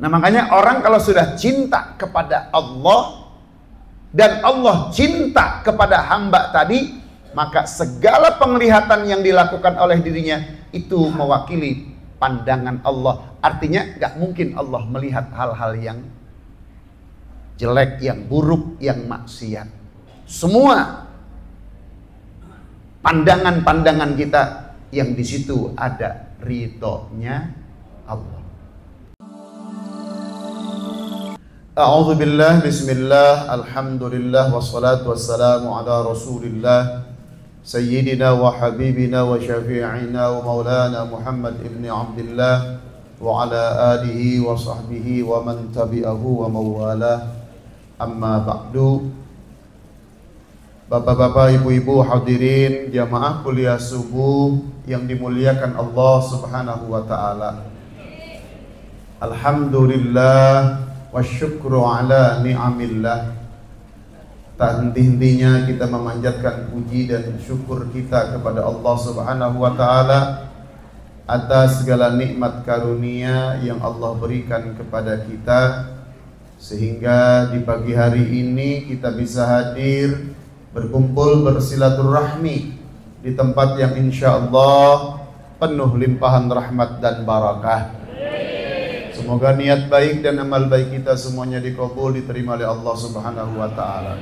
Nah makanya orang kalau sudah cinta kepada Allah dan Allah cinta kepada hamba tadi, maka segala penglihatan yang dilakukan oleh dirinya itu mewakili pandangan Allah. Artinya gak mungkin Allah melihat hal-hal yang jelek, yang buruk, yang maksiat. Semua pandangan-pandangan kita yang di situ ada ridhonya Allah. A'udzu billah, bismillah, alhamdulillah, wassalatu wassalamu ala rasulillah sayyidina wa habibina wa syafi'ina wa maulana Muhammad ibn Abdullah wa ala alihi wa sahbihi wa man tabi'ahu wa mawalah. Amma ba'du. Bapak-bapak, ibu-ibu, hadirin jamaah kuliah subuh yang dimuliakan Allah Subhanahu wa taala. Alhamdulillah wa syukru ala ni'amillah. Tak henti-hentinya kita memanjatkan puji dan syukur kita kepada Allah Subhanahu wa taala atas segala nikmat karunia yang Allah berikan kepada kita, sehingga di pagi hari ini kita bisa hadir berkumpul bersilaturahmi di tempat yang insyaallah penuh limpahan rahmat dan barakah. Semoga niat baik dan amal baik kita semuanya dikabul, diterima oleh Allah Subhanahu wa taala.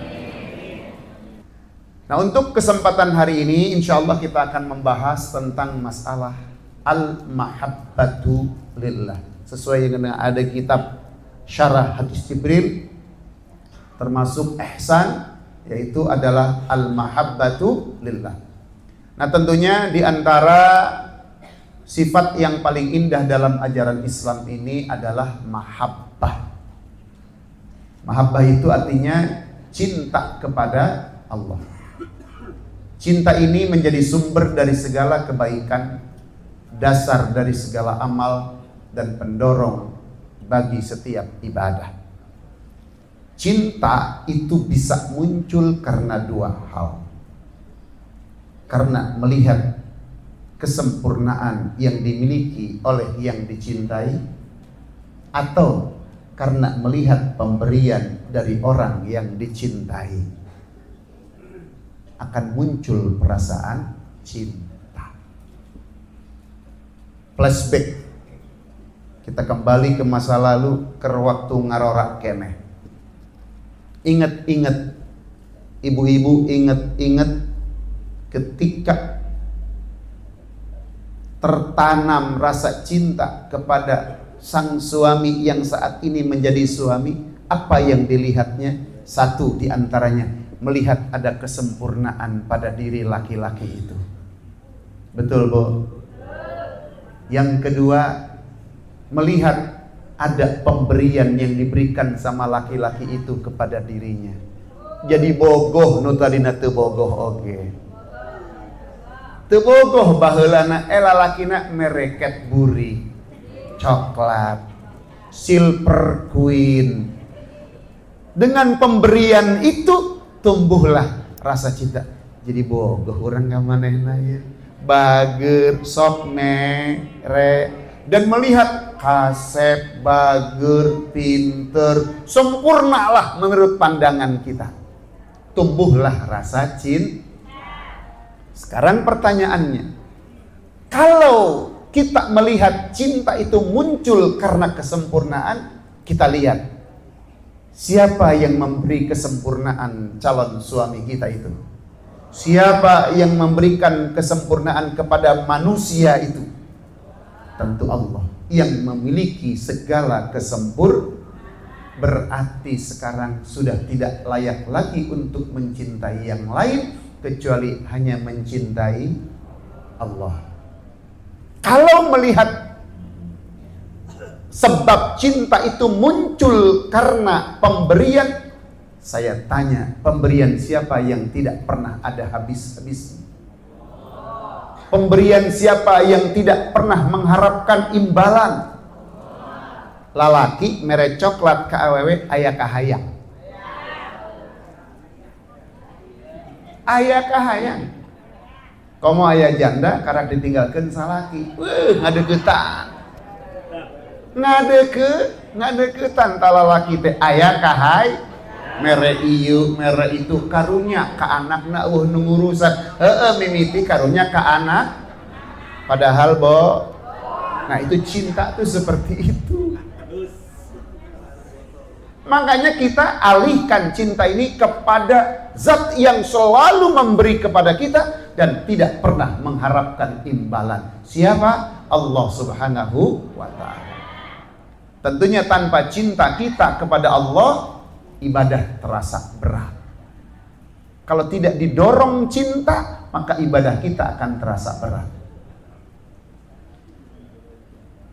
Nah, untuk kesempatan hari ini insyaallah kita akan membahas tentang masalah al-mahabbatu lillah. Sesuai dengan ada kitab Syarah Hadis Jibril, termasuk ihsan, yaitu adalah al-mahabbatu lillah. Nah, tentunya di antara sifat yang paling indah dalam ajaran Islam ini adalah mahabbah. Mahabbah itu artinya cinta kepada Allah. Cinta ini menjadi sumber dari segala kebaikan, dasar dari segala amal, dan pendorong bagi setiap ibadah. Cinta itu bisa muncul karena dua hal. Karena melihat kesempurnaan yang dimiliki oleh yang dicintai, atau karena melihat pemberian dari orang yang dicintai, akan muncul perasaan cinta. Flashback, kita kembali ke masa lalu, ke waktu ngarorak keneh. Ingat-ingat, ibu-ibu, ingat-ingat ketika tertanam rasa cinta kepada sang suami yang saat ini menjadi suami, apa yang dilihatnya? Satu di antaranya, melihat ada kesempurnaan pada diri laki-laki itu. Betul, Bu? Yang kedua, melihat ada pemberian yang diberikan sama laki-laki itu kepada dirinya. Jadi bogoh nu tadina teu bogoh oge. Teu bogoh baheulana lalakina mereket buri, coklat, silver queen. Dengan pemberian itu tumbuhlah rasa cinta. Jadi bogoh urang ka manehna ya. Bager sok mere dan melihat kasep, bager, pinter, sempurnalah menurut pandangan kita. Tumbuhlah rasa cinta. Sekarang pertanyaannya, kalau kita melihat cinta itu muncul karena kesempurnaan, kita lihat siapa yang memberi kesempurnaan calon suami kita itu? Siapa yang memberikan kesempurnaan kepada manusia itu? Tentu Allah yang memiliki segala kesempurnaan. Berarti sekarang sudah tidak layak lagi untuk mencintai yang lain kecuali hanya mencintai Allah. Kalau melihat sebab cinta itu muncul karena pemberian, saya tanya, pemberian siapa yang tidak pernah ada habis-habisnya? Pemberian siapa yang tidak pernah mengharapkan imbalan? Lalaki mere coklat ka awewe aya kahayang. Aya kahayang. Komo aya janda karek ditinggalkeun salaki. Ngadeuketan. Ngadeukeut ngadeukeutan talalaki teh aya kahai mere ieu mere itu karunya ka anakna nu ngurusan mimiti karunya ka anak padahal nah itu cinta tuh seperti itu. Makanya kita alihkan cinta ini kepada zat yang selalu memberi kepada kita dan tidak pernah mengharapkan imbalan. Siapa? Allah Subhanahu wa ta'ala. Tentunya tanpa cinta kita kepada Allah, ibadah terasa berat. Kalau tidak didorong cinta, maka ibadah kita akan terasa berat.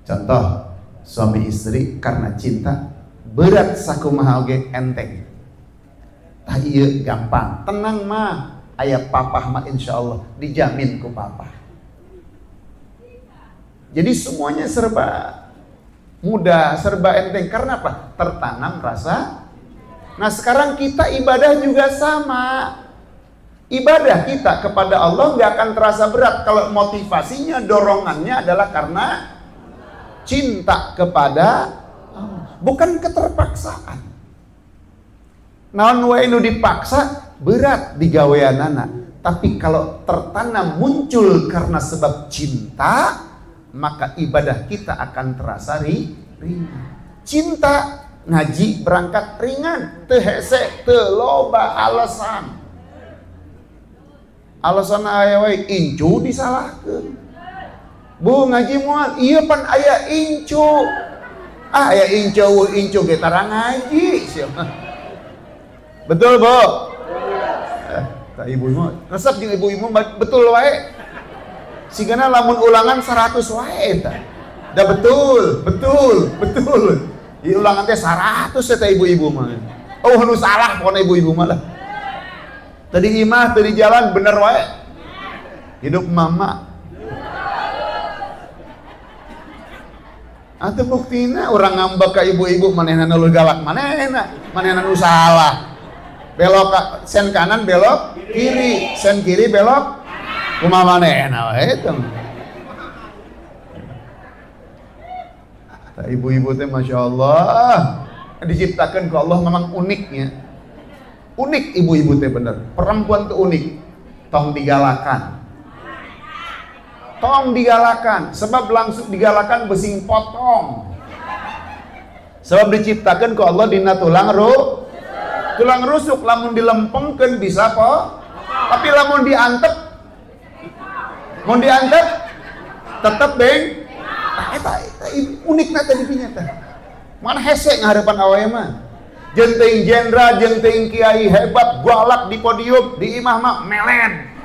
Contoh, suami istri karena cinta berat sakumaha oge enteng. Tah ieu gampang, tenang mah, aya papah mah insyaallah dijamin ku papah. Jadi semuanya serba mudah, serba enteng. Karena apa? Tertanam rasa. Nah, sekarang kita ibadah juga sama. Ibadah kita kepada Allah nggak akan terasa berat kalau motivasinya, dorongannya adalah karena cinta kepada bukan keterpaksaan. Naon wae nu dipaksa berat digaweanana, tapi kalau tertanam muncul karena sebab cinta, maka ibadah kita akan terasa ringan. Cinta ngaji berangkat ringan, teu hese, teu loba alasan. Alasan aya wae incu disalahkeun. Bu ngaji moal, ieu pan aya incu. Ya incu ge tara ngaji siapa. Betul, Bu? Tak ibu mah resep jeung ibu-ibu betul wae. Sigana lamun ulangan 100 wae tah. Da betul. Ieu ulangan teh 100 eta ibu-ibu mah. Oh, nu salah pokona ibu-ibu mah lah. Tadi imah tadi jalan bener wae. Hidup mama. Atau buktina orang ngambek ka ibu-ibu manehna nu galak manehna nu salah. Belok sen kanan belok kiri, sen kiri belok kumaha manehna we eta. Ta ibu-ibu teh masyaallah diciptakeun ku Allah memang uniknya. Unik ibu-ibu teh bener. Perempuan tuh unik. Tong digalakan, sebab langsung digalakan besing potong. Sebab diciptakan ku Allah dina tulang rusuk, lamun dilempengkeun bisa po, tapi lamun diantep tetep beng. Eta unikna tadi pinya teh. Mana hese ngahareupan awewe mah. Jeung teuing jenderal, jeung teuing kiai hebat galak di podium, di imah mah melen.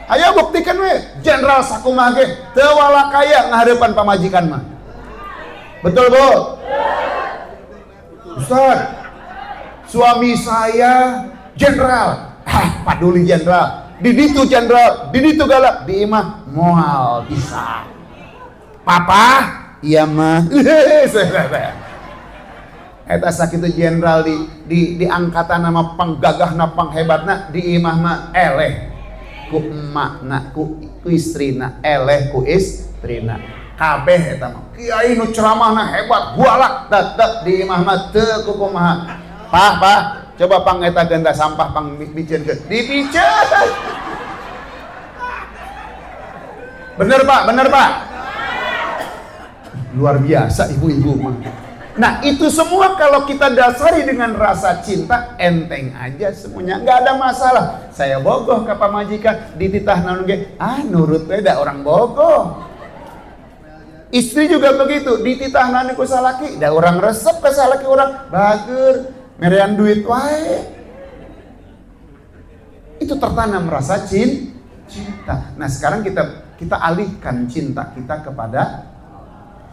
Ayo buktikan we, jenderal sakumaha ge teu walakaya ngahareupan pamajikan mah. Betul, Bu? Ustaz, suami saya jenderal. Paduli jenderal. Di ditu jenderal, di ditu galak, di imah moal bisa. Papa, iya mah. Eta sakitu jenderal di angkatan nama panggagahna panghebatna, di imah mah eleh. Ku emakna, ku istrina, eleh ku istrina. Kabeh eta mah. Kiai nu ceramahna hebat, gualak, tetep di imah mah teu kumaha. Pak, coba pang eta ganda sampah pang biceunkeun. Dipiceun. Bener, Pak. Luar biasa ibu-ibu mah. Nah, itu semua kalau kita dasari dengan rasa cinta, enteng aja semuanya, nggak ada masalah. Saya bogoh ke pamajikan, dititah naon ge, nurut beda orang bogoh. Istri juga begitu, dititah naon ku salaki, da orang resep ke salaki orang, bager, merean duit wae. Itu tertanam rasa cinta. Nah, sekarang kita alihkan cinta kita kepada.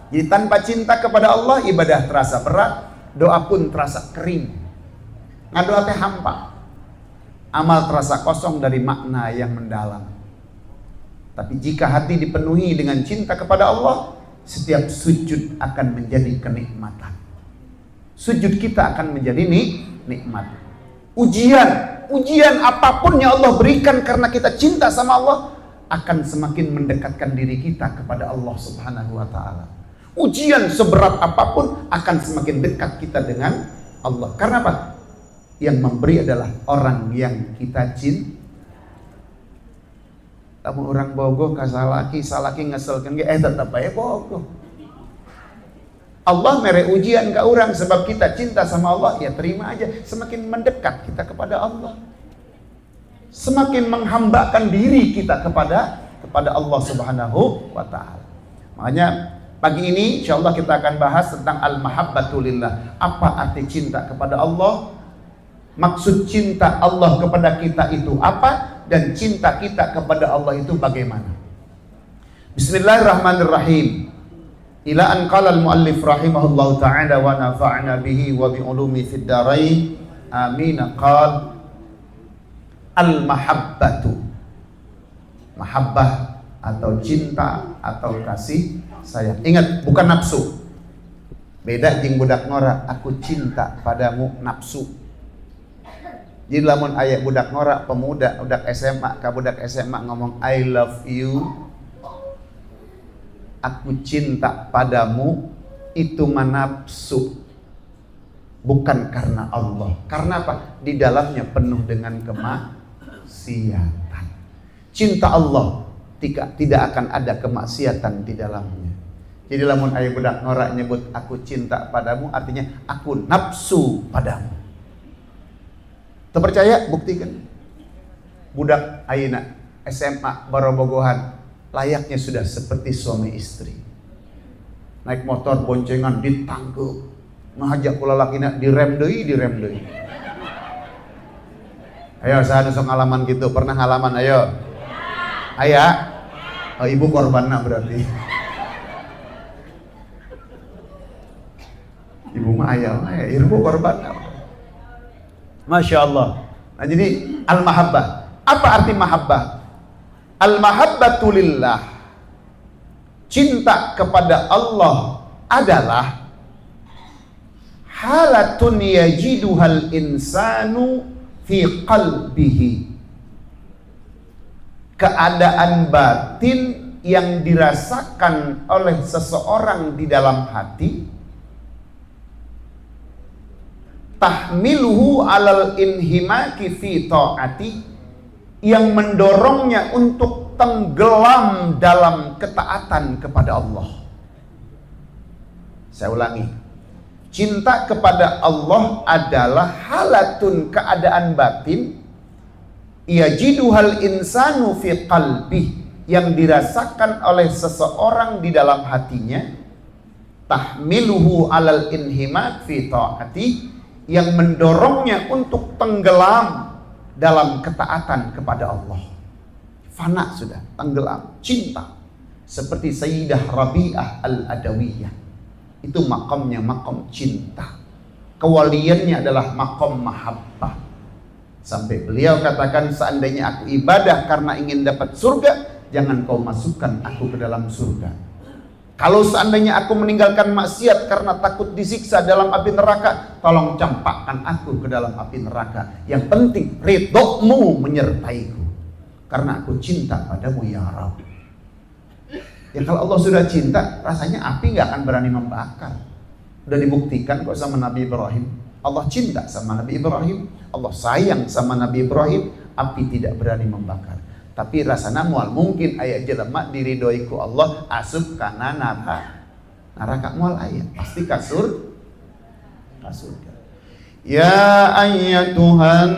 Jadi tanpa cinta kepada Allah, ibadah terasa berat, doa pun terasa kering. Ngadoa teh hampa. Amal terasa kosong dari makna yang mendalam. Tapi jika hati dipenuhi dengan cinta kepada Allah, setiap sujud akan menjadi kenikmatan. Sujud kita akan menjadi nikmat. Ujian apapun yang Allah berikan karena kita cinta sama Allah, akan semakin mendekatkan diri kita kepada Allah Subhanahu wa ta'ala. Ujian seberat apapun akan semakin dekat kita dengan Allah. Karena apa? Yang memberi adalah orang yang kita cinta. Tamu orang bogoh kasalaki ngeselkan tetap aja bogoh. Allah mere ujian ke orang sebab kita cinta sama Allah, ya terima aja. Semakin mendekat kita kepada Allah, semakin menghambakan diri kita kepada Allah Subhanahu wa ta'ala. Makanya pagi ini insyaallah kita akan bahas tentang al-mahabbatu lillah. Apa arti cinta kepada Allah? Maksud cinta Allah kepada kita itu apa? Dan cinta kita kepada Allah itu bagaimana? Bismillahirrahmanirrahim. Ila an qala al-muallif rahimahullahu ta'ala wa nafa'na bihi wa bi ulumi fid dharain. Amin. Qal al-mahabbatu. Mahabbah atau cinta atau kasih sayang. Ingat, bukan nafsu. Beda jeung budak ngora, aku cinta padamu nafsu. Jadi lamun ayat budak ngora, pemuda, budak SMA, ka budak SMA ngomong I love you, aku cinta padamu, itu manapsu, bukan karena Allah. Karena apa? Di dalamnya penuh dengan kemaksiatan. Cinta Allah tidak akan ada kemaksiatan di dalamnya. Jadi lamun ayat budak ngora nyebut aku cinta padamu, artinya aku nafsu padamu. Terpercaya? Buktikan. Budak ayeuna SMA barobogohan layaknya sudah seperti suami istri. Naik motor boncengan ditangkep, ngajak kula lakina direm deui. Ayo saha nu sok ngalaman gitu, pernah ngalaman ayo? Aya? Oh, ibu korbanna berarti. Ibu mah aya, ibu korbanna. Masya Allah. Nah, jadi al-mahabbah. Apa arti mahabbah? Al-mahabbatu lillah, cinta kepada Allah adalah halatun yajiduhal insanu fi qalbihi, keadaan batin yang dirasakan oleh seseorang di dalam hati, tahmiluhu alal inhimaki fi ta'ati, yang mendorongnya untuk tenggelam dalam ketaatan kepada Allah. Saya ulangi, cinta kepada Allah adalah halatun, keadaan batin, yajiduhal insanu fi qalbih, yang dirasakan oleh seseorang di dalam hatinya, tahmiluhu alal inhimak fi ta'ati, yang mendorongnya untuk tenggelam dalam ketaatan kepada Allah. Fana sudah, tenggelam, cinta. Seperti Sayyidah Rabi'ah Al-Adawiyah. Itu makamnya makam cinta. Kewaliannya adalah makam mahabbah. Sampai beliau katakan, seandainya aku ibadah karena ingin dapat surga, jangan kau masukkan aku ke dalam surga. Kalau seandainya aku meninggalkan maksiat karena takut disiksa dalam api neraka, tolong campakkan aku ke dalam api neraka. Yang penting ridhomu menyertaiku, karena aku cinta padamu ya Rabb. Ya kalau Allah sudah cinta, rasanya api gak akan berani membakar. Udah dibuktikan kok sama Nabi Ibrahim. Allah cinta sama Nabi Ibrahim, Allah sayang sama Nabi Ibrahim, api tidak berani membakar. Tapi rasanya mual mungkin ayat jelema diridoiku Allah asup kana neraka mual ayat pasti kasur. Ya ayyatuhan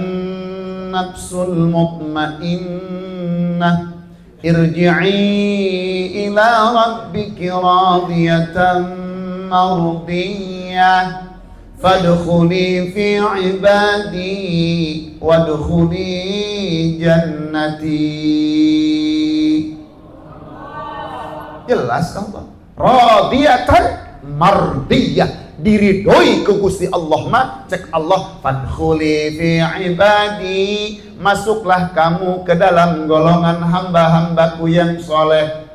nafsul mutmainnah irji'i ila rabbiki radiyatan mardiyah fadkhuli fi ibadi wadkhuli jannati. Jelas Allah, radiyatan mardiyah, diridoi ke Gusti Allah mah cek Allah, fadkhuli fi ibadi, masuklah kamu ke dalam golongan hamba-hambaku yang soleh,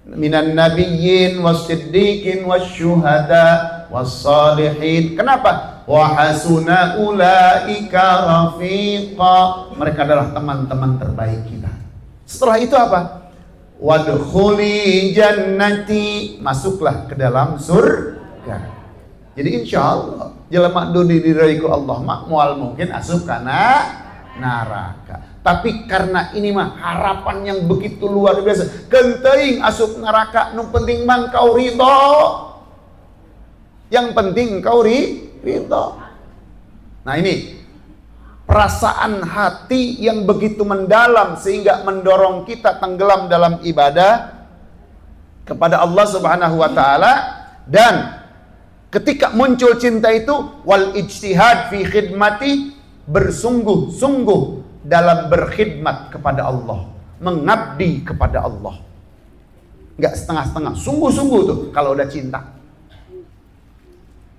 minan nabiyyin wasiddiqin wasyuhada wassalihin. Kenapa? Wa hasuna ulaika rafiqa, mereka adalah teman-teman terbaik kita. Setelah itu apa? wadkhuli jannati, masuklah ke dalam surga. Jadi insya Allah jelema nu diridhoi ku Allah mah moal mungkin asup kana neraka. Tapi karena ini mah harapan yang begitu luar biasa, kenteuing asup neraka, nu penting mah kau ridho. Yang penting kau ridho. Nah ini perasaan hati yang begitu mendalam sehingga mendorong kita tenggelam dalam ibadah kepada Allah Subhanahu wa taala. Dan ketika muncul cinta itu, wal ijtihad fi khidmati, bersungguh-sungguh dalam berkhidmat kepada Allah, mengabdi kepada Allah. Enggak setengah-setengah, sungguh-sungguh tuh kalau udah cinta.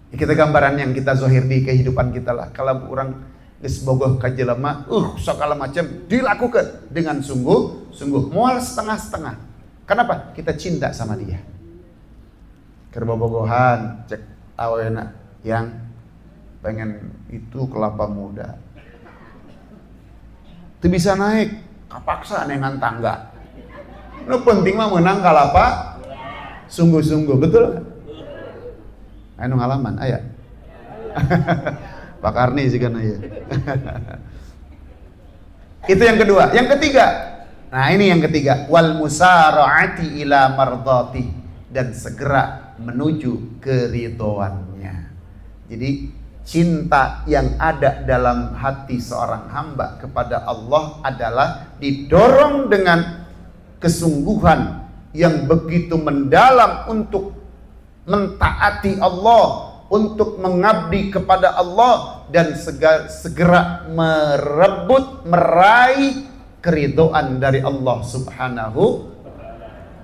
Kita gambaran yang kita zahir di kehidupan kita lah. Kalau orang geus bogoh ka jelema, segala macam dilakukan dengan sungguh-sungguh, moal setengah-setengah. Kenapa? Kita cinta sama dia. Keur bobogohan cek awena yang pengen itu kelapa muda. Itu bisa naik, kapaksa dengan tangga. Nu penting mah menang kalapa sungguh-sungguh, betul kan? Anu ngalaman aya. Pak Karni sih kan aya. Itu yang kedua. Yang ketiga. Nah, ini yang ketiga, wal musara'ati ila mardati, dan segera menuju keridhoannya. Jadi cinta yang ada dalam hati seorang hamba kepada Allah adalah didorong dengan kesungguhan yang begitu mendalam untuk mentaati Allah, untuk mengabdi kepada Allah, dan segera merebut, meraih keridhaan dari Allah Subhanahu.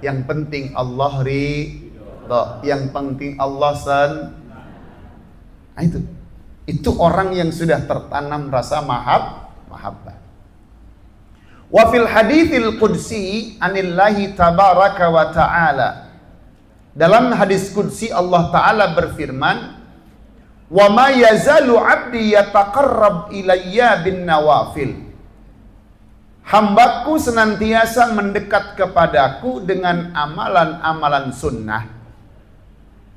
Yang penting Allah ridho, yang penting Allah nah, itu orang yang sudah tertanam rasa mahabbah. Wa fil haditsil qudsi anillahi tabaraka wa ta'ala, dalam hadis qudsi Allah Ta'ala berfirman, wa ma yazalu abdi yataqarrab ilayya bin nawafil, hambaku senantiasa mendekat kepadaku dengan amalan-amalan sunnah,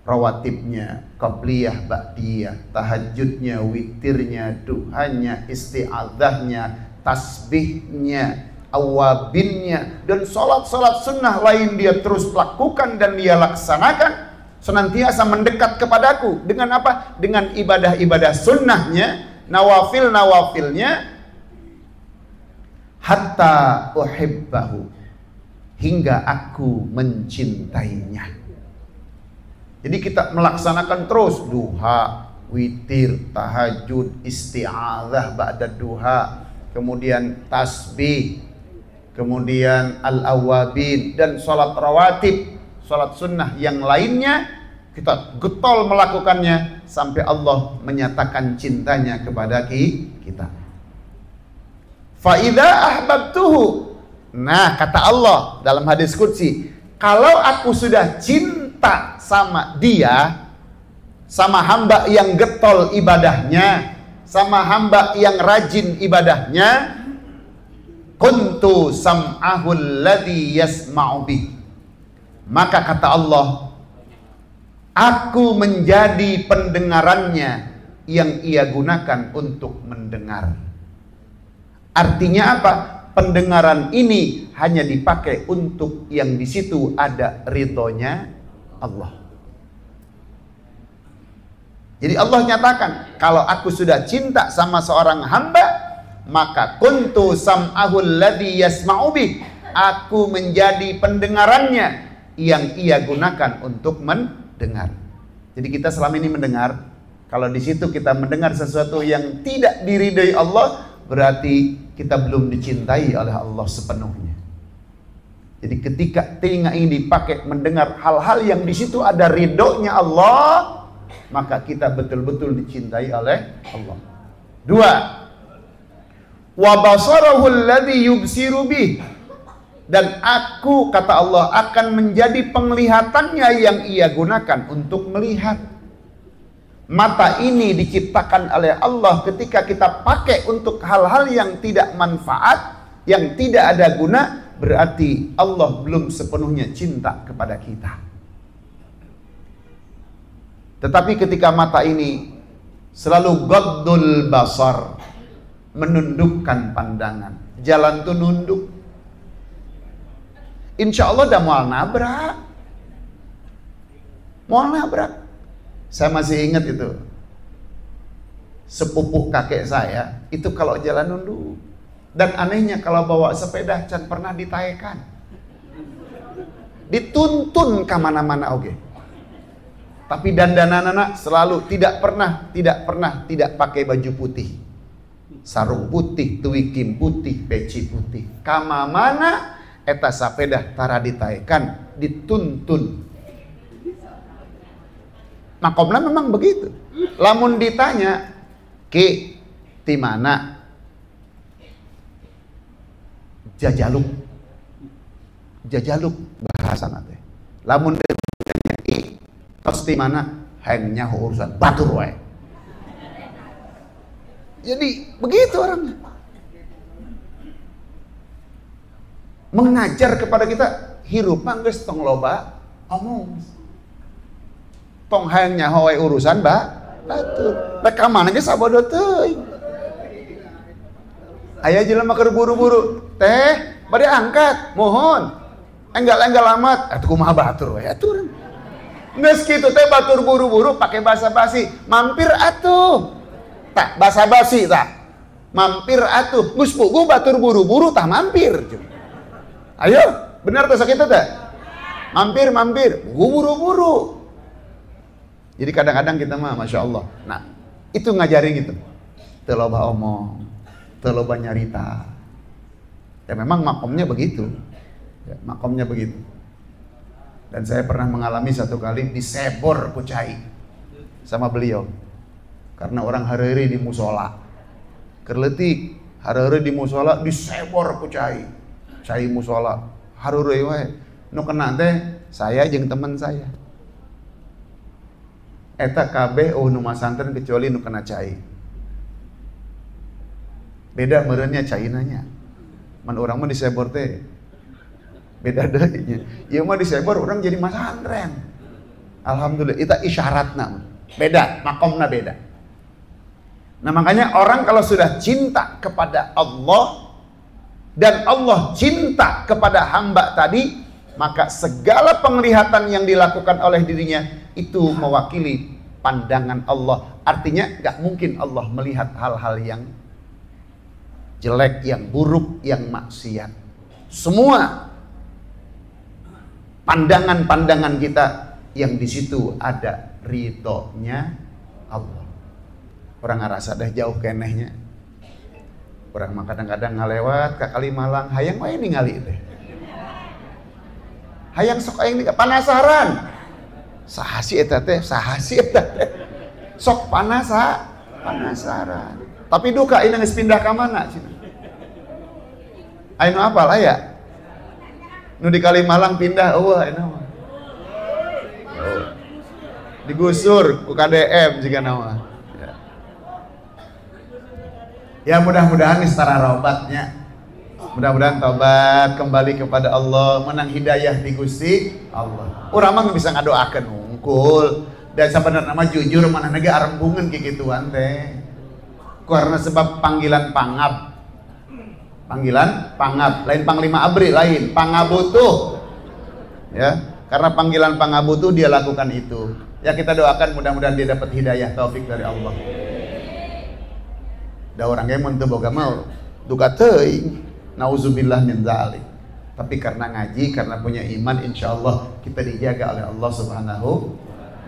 rawatibnya, qabliyah, ba'diyah, tahajudnya, witirnya, duhanya, isti'adzahnya, tasbihnya, awabinnya, dan salat-salat sunnah lain dia terus lakukan dan dia laksanakan, senantiasa mendekat kepadaku dengan apa? Dengan ibadah-ibadah sunnahnya, nawafil-nawafilnya, hatta uhibbahu, hingga aku mencintainya. Jadi kita melaksanakan terus duha, witir, tahajud, isti'adzah ba'da duha, kemudian tasbih, kemudian al-awabin, dan sholat rawatib, sholat sunnah yang lainnya, kita getol melakukannya sampai Allah menyatakan cintanya kepada kita. Fa'idha ahbabtuhu, nah kata Allah dalam hadis qudsi, kalau aku sudah cinta sama dia, sama hamba yang getol ibadahnya, sama hamba yang rajin ibadahnya, kuntu sam'ahul ladzi yasma'u bih, maka kata Allah, aku menjadi pendengarannya yang ia gunakan untuk mendengar. Artinya apa? Pendengaran ini hanya dipakai untuk yang di situ ada ridhonya Allah. Jadi Allah nyatakan, kalau aku sudah cinta sama seorang hamba, maka kuntu sam'ahul ladzi yasma'u bih, aku menjadi pendengarannya yang ia gunakan untuk mendengar. Jadi kita selama ini mendengar, kalau di situ kita mendengar sesuatu yang tidak diridhai Allah, berarti kita belum dicintai oleh Allah sepenuhnya. Jadi ketika telinga ini dipakai mendengar hal-hal yang di situ ada ridhonya Allah, maka kita betul-betul dicintai oleh Allah. Dua, wa basarahu alladhi yubsiru bih, dan aku, kata Allah, akan menjadi penglihatannya yang ia gunakan untuk melihat. Mata ini diciptakan oleh Allah ketika kita pakai untuk hal-hal yang tidak manfaat, yang tidak ada guna, berarti Allah belum sepenuhnya cinta kepada kita. Tetapi ketika mata ini selalu ghaddul basar, menundukkan pandangan, jalan tuh nunduk, insya Allah udah mual nabrak. Saya masih ingat itu, sepupu kakek saya itu kalau jalan nunduk. Dan anehnya kalau bawa sepeda can pernah ditaekan, dituntun ke mana-mana oke. Tapi dandanan anak selalu tidak pernah tidak pakai baju putih, sarung putih, tuikim putih, peci putih. Kama mana eta sapeda tara ditaekan, dituntun. Makomna memang begitu. Lamun ditanya, "Ki, di mana?" Jajaluk bahasa nate. Lamun ditanya, "Ki, tos di mana?" Hanya urusan batur wae. Jadi begitu orangnya. Mengajar kepada kita hirup manggeus tong loba omong. Tong hayang nyaho wae urusan batur. Rek ka mana ge sabodo teuing. Aya jelema keur buru-buru, "Teh, bade angkat, mohon." Enggal amat, atuh kumaha batur we atuh. Geus kitu teh batur buru-buru pakai basa-basi, "Mampir atuh." Tak basa-basi tak. "Mampir atuh." Geus puguh batur buru-buru tah mampir. Ayo, benar tuh sakitu teh? Mampir, buru-buru. Jadi kadang-kadang kita mah Masya Allah. Nah, itu ngajarin gitu. Teu loba omong, teu loba nyarita. Ya memang makomnya begitu. Ya, makomnya begitu. Dan saya pernah mengalami satu kali disebor ku cai sama beliau. Karena orang hareuri di musola. Kerleutik, hareuri di musola disebor ku cai. Cai musola, hareuri wae. Nu kena teh saya jeung teman saya. Eta kabeh nu masantren kecuali nu kena cai. Beda meureunnya cainanya. Man urang mah disebor teh beda deui. Ieu mah disebor urang jadi masantren. Alhamdulillah, itu isyaratna. Beda, makomna beda. Nah, makanya orang kalau sudah cinta kepada Allah dan Allah cinta kepada hamba tadi, maka segala penglihatan yang dilakukan oleh dirinya itu mewakili pandangan Allah. Artinya gak mungkin Allah melihat hal-hal yang jelek, yang buruk, yang maksiat. Semua pandangan-pandangan kita yang di situ ada ridhonya Allah. Orang ngerasa dah jauh kenehnya. Orang mah kadang-kadang ngalewat ke Kalimalang, hayang wae ningali teh. Hayang sok aing panasaran. Saha si eta teh? Sok panasaran. Tapi duka ini geus pindah ka mana cenah. Anu apal aya? Nu di Kalimalang pindah eueuh aya mah. Digusur ku KDM juga nama. Ya mudah-mudahan istara robatnya. Mudah-mudahan tobat kembali kepada Allah, menang hidayah di Gusti Allah. Urang mah bisa ngadoakeun hungkul. Dan sabenerna mah jujur mana ge arembungeun kikituan teh. Karena sebab panggilan pangab. Panggilan pangab, lain panglima abri, lain pangabutuh. Ya, karena panggilan pangabutuh dia lakukan itu. Ya kita doakan mudah-mudahan dia dapat hidayah taufik dari Allah. Da urang ge mun teu boga mah duka teuing. Nauzubillah min dzalik. Tapi karena ngaji, karena punya iman, insyaallah kita dijaga oleh Allah Subhanahu.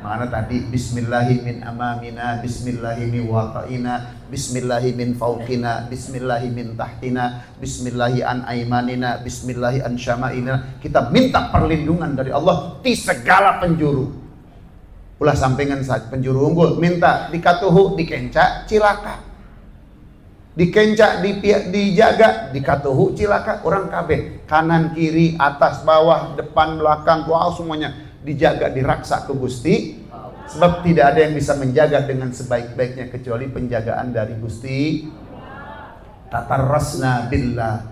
Mana tadi bismillahi min amamina, bismillahi min waqaina, bismillahi min fauqina, bismillahi min tahtina, bismillahi an aimanina, bismillahi an syama'ina. Kita minta perlindungan dari Allah di segala penjuru. Ulah sampingan saja penjuru unggul, minta dikatuhu, dikenca, cilaka. Dikenca, dijaga, dikatuhu, cilaka. Orang kabeh, kanan, kiri, atas, bawah, depan, belakang, wow semuanya dijaga, diraksa ke Gusti. Sebab tidak ada yang bisa menjaga dengan sebaik-baiknya kecuali penjagaan dari Gusti. Tatarrasna billah,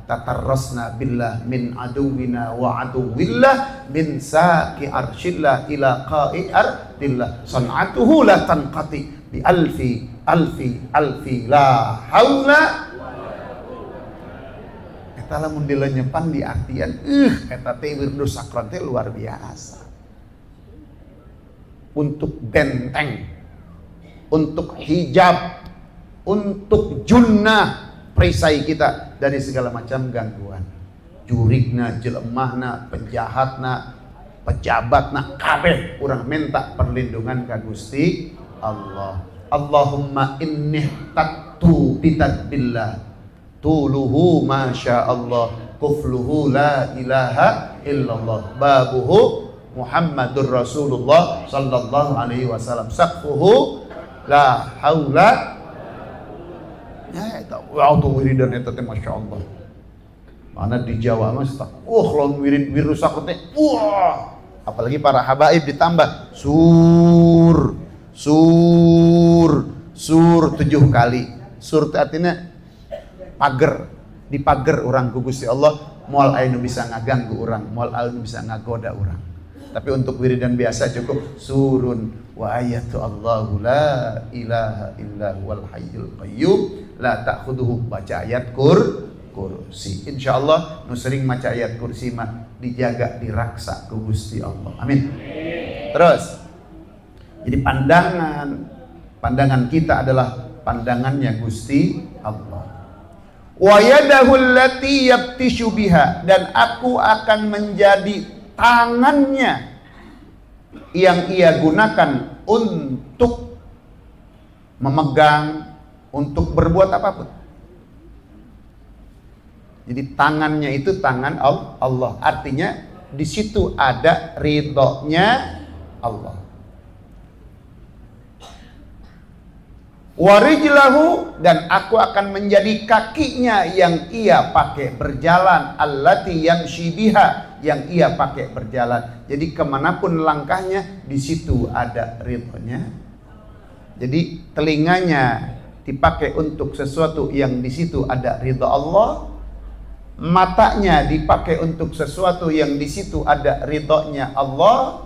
tatarrasna billah min aduwina wa aduwillah min saqi arshillah ila qa'i ardillah san'atuhu la tanqati bi alfi la haula. Eta lamun dilenyepan di artian eta teh wirdu sakron teh luar biasa. Untuk benteng, untuk hijab, untuk junnah perisai kita dari segala macam gangguan. Jurigna, jelemahna, penjahatna, pejabatna, kabeh urang minta perlindungan ka Gusti Allah. Allahumma inni tattu bitadbillah tuluhu masya Allah kufluhu la ilaha illallah babuhu Muhammadur Rasulullah sallallahu alaihi wasallam saqfuhu la haula. Ya eta auto wiridan eta teh masyaallah. Mana di Jawa mah lawan wirid sakot teh apalagi para habaib ditambah sur 7 kali. Sur teh artinya pager, dipager orang ku Gusti Allah moal anu bisa ngaganggu orang, moal anu bisa ngagoda orang. Tapi untuk wiridan biasa cukup surun wa ayatu Allahu la ilaha illa huwal hayyul qayyum la ta'khudhuhu, baca ayat kursi. Insyaallah nu sering maca ayat kursi mah dijaga diraksa ku Gusti Allah. Amin. Terus jadi pandangan kita adalah pandangannya Gusti Allah. Wa yadahu allati yabtishu biha, dan aku akan menjadi tangannya yang ia gunakan untuk memegang, untuk berbuat apapun. Jadi tangannya itu tangan Allah, artinya di situ ada ridhonya Allah. Warijlahu, dan aku akan menjadi kakinya yang ia pakai berjalan, allati yamshi biha, yang ia pakai berjalan. Jadi kemanapun langkahnya di situ ada ridhonya. Jadi telinganya dipakai untuk sesuatu yang di situ ada ridho Allah, matanya dipakai untuk sesuatu yang di situ ada ridhonya Allah,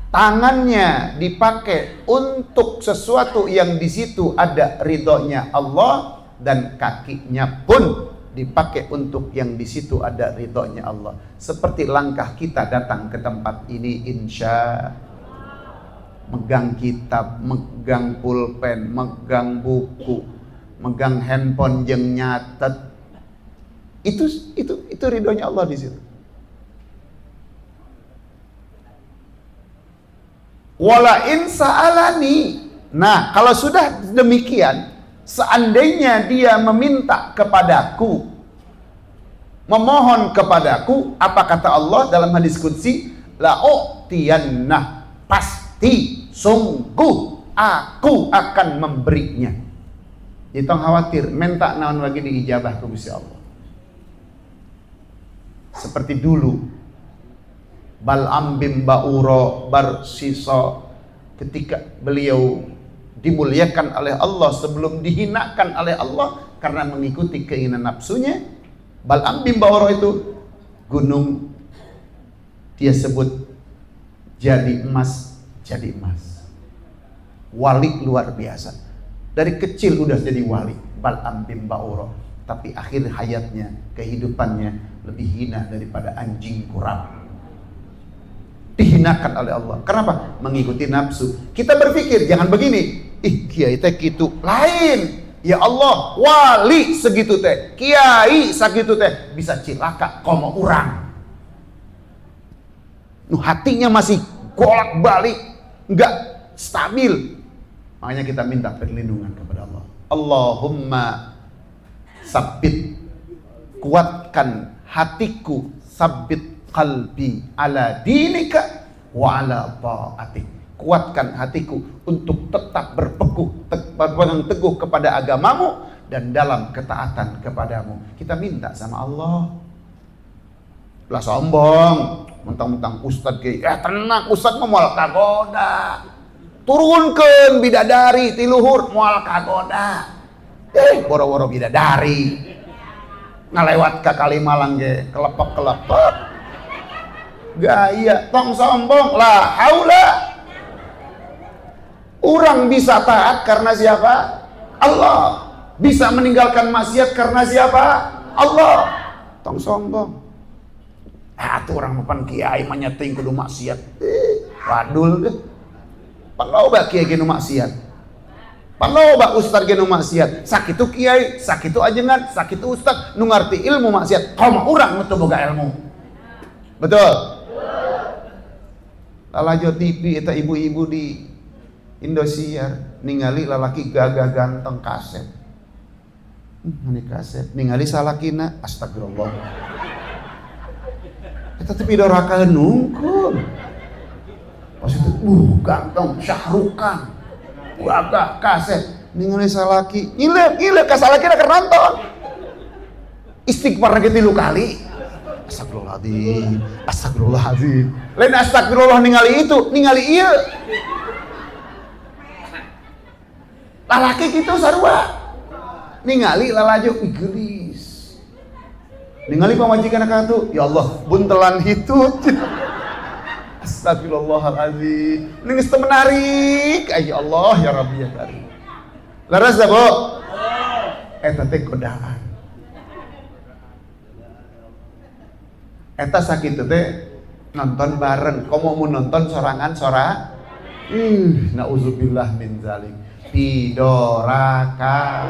tangannya dipakai untuk sesuatu yang di situ ada ridhonya Allah, dan kakinya pun dipakai untuk yang di situ ada ridhonya Allah. Seperti langkah kita datang ke tempat ini, insya megang kitab, megang pulpen, megang buku, megang handphone jeung nyatet, itu ridhonya Allah di situ. Wala in sa'alani. Nah, kalau sudah demikian, seandainya dia meminta kepadaku, memohon kepadaku, apa kata Allah dalam hadis qudsi? La'u'tiyannah, pasti, sungguh aku akan memberinya. Jadi tong khawatir, minta naon lagi diijabah ke Gusti Allah. Seperti dulu Bal'am bin Ba'ura Barsiso, ketika beliau dimuliakan oleh Allah sebelum dihinakan oleh Allah karena mengikuti keinginan nafsunya. Bal'am bin Ba'ura itu gunung dia sebut jadi emas, wali luar biasa. Dari kecil udah jadi wali Bal'am bin Ba'ura, tapi akhir hayatnya, kehidupannya lebih hina daripada anjing kurap. Dihinakan oleh Allah. Kenapa? Mengikuti nafsu. Kita berpikir jangan begini, kiai teh gitu, lain. Ya Allah, wali segitu teh, kiai segitu teh bisa cilaka komo urang. Hatinya masih bolak-balik, enggak stabil. Makanya kita minta perlindungan kepada Allah. Allahumma sabbit, kuatkan hatiku, sabbit qalbi ala dinika wa ala ta'atik. Kuatkan hatiku untuk tetap berpegang teguh kepada agamamu dan dalam ketaatan kepadamu. Kita minta sama Allah. Lah sombong, mentang-mentang ustad ke, tenang, ustad mah moal kagoda. Turunkeun bidadari ti luhur moal kagoda. Boro-boro bidadari. ngalewat ke Kalimalang ge kelepek-kelepek gaya tong sombong lah haula. Orang bisa taat karena siapa? Allah. Bisa meninggalkan maksiat karena siapa? Allah. Tong sombong. Tuh orang mapan kiai menyeting kudu maksiat. Wadul deh. Paloba kiai genu maksiat. Paloba ustad genu maksiat. Sakitu kiai, sakitu ajengan, sakitu ustad nu ngarti ilmu maksiat. Koma urang nu teu boga ilmu. Betul? Lalajo TV eta ibu-ibu di Indosiar ningali lalaki gagah ganteng kaset. Ini kaset ningali salakina astagfirullah. Eta teh pidorakaeun nungkul. Pas itu ganteng Syahrukan. Gagah kaset ningali salaki. Ngileuh ka salakina keur nonton. Istighfar ge 3 kali. Astagfirullahaladzim, astagfirullahaladzim. Lain astagfirullah ningali itu, ningali ieu. Lalaki gitu sarua. Ningali lalajo gelis. Ningali pamajikan katu, ya Allah, buntelan hitut. Astagfirullahaladzim. Ini geus teu menarik. Ya Allah, ya Rabbi ya Karim. Laras da, Bu? Eta teh godaan. Eta sakitu teh nonton bareng. Komo mau nonton sorangan nauzubillah min zalik. Pidoraka.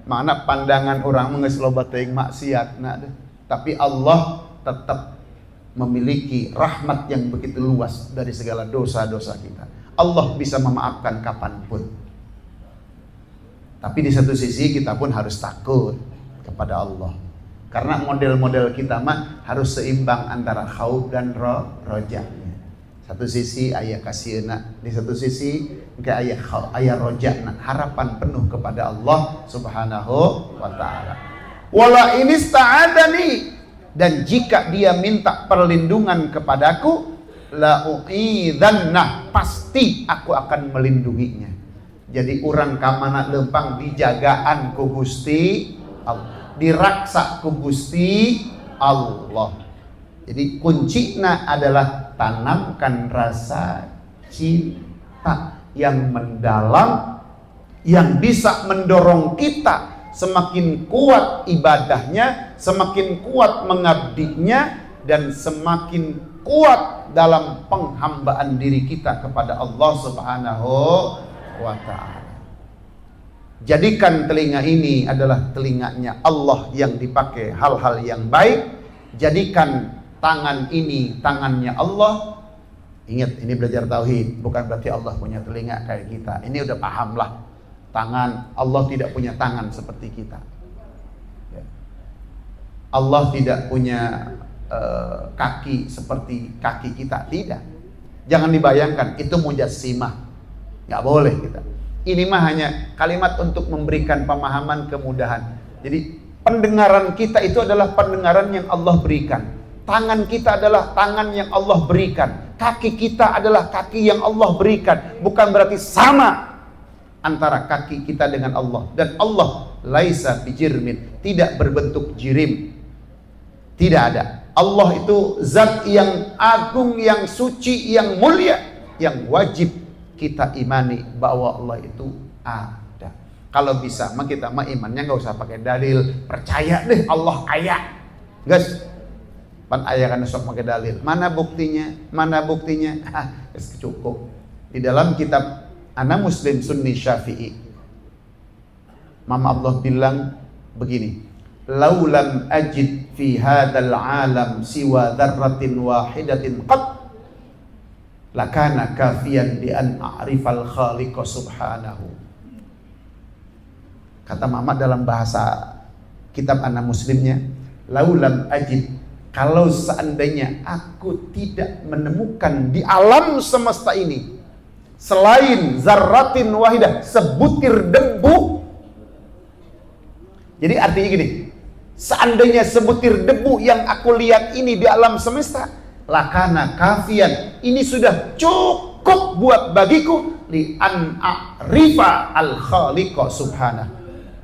Mana pandangan orang geus loba teuing maksiatna deh. Tapi Allah tetap memiliki rahmat yang begitu luas dari segala dosa-dosa kita. Allah bisa memaafkan kapanpun. Tapi di satu sisi kita pun harus takut kepada Allah. Karena model-model kita mah harus seimbang antara khauf dan rojanya. Satu sisi ayah kasieuna, di satu sisi engke ayah rojana, harapan penuh kepada Allah Subhanahu wa taala. Wala inista'adani, dan jika dia minta perlindungan kepadaku, la u'idzannah, pasti aku akan melindunginya. Jadi urang kamana lempang dijagaan ku Gusti Allah, diraksa ku Gusti Allah. Jadi kuncinya adalah tanamkan rasa cinta yang mendalam, yang bisa mendorong kita semakin kuat ibadahnya, semakin kuat mengabdinya, dan semakin kuat dalam penghambaan diri kita kepada Allah Subhanahu wa ta'ala. Jadikan telinga ini adalah telinganya Allah yang dipakai hal-hal yang baik. Jadikan tangan ini tangannya Allah. Ingat, ini belajar tauhid, bukan berarti Allah punya telinga kayak kita. Ini udah paham lah. Tangan, Allah tidak punya tangan seperti kita. Allah tidak punya kaki seperti kaki kita, tidak. Jangan dibayangkan itu mujassimah, nggak boleh kita. Ini mah hanya kalimat untuk memberikan pemahaman, kemudahan. Jadi pendengaran kita itu adalah pendengaran yang Allah berikan. Tangan kita adalah tangan yang Allah berikan. Kaki kita adalah kaki yang Allah berikan. Bukan berarti sama antara kaki kita dengan Allah. Dan Allah laisa bijirmin, tidak berbentuk jirim. Tidak ada. Allah itu zat yang agung, yang suci, yang mulia, yang wajib kita imani bahwa Allah itu ada. Kalau bisa mah kita mah imannya nggak usah pakai dalil, percaya deh Allah ayat. Guys, pan ayat kan sok pakai dalil. Mana buktinya? Mana buktinya? Cukup. Di dalam kitab Ana Muslim Sunni Syafi'i, Mama Allah bilang begini, laulam ajid fi hadzal alam siwa dzarratin wahidatin qat lakana kafiyan bi an a'rifal khaliqa subhanahu. Kata Mama dalam bahasa kitab Ana Muslimnya, laulam ajid, kalau seandainya aku tidak menemukan di alam semesta ini selain zarratin wahidah, sebutir debu. Jadi artinya gini, seandainya sebutir debu yang aku lihat ini di alam semesta, lakana kafian, ini sudah cukup buat bagiku li an a'rifa al khaliqa subhanahu,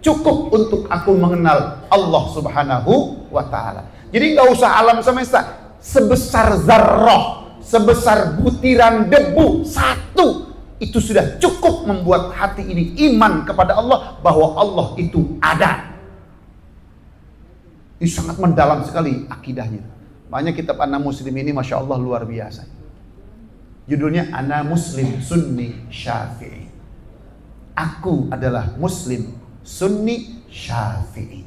cukup untuk aku mengenal Allah Subhanahu wa ta'ala. Jadi nggak usah alam semesta, sebesar zarrah, sebesar butiran debu satu, itu sudah cukup membuat hati ini iman kepada Allah bahwa Allah itu ada. Ini sangat mendalam sekali akidahnya. Makanya kitab Ana Muslim ini Masya Allah luar biasa. Judulnya Ana Muslim Sunni Syafi'i. Aku adalah Muslim Sunni Syafi'i.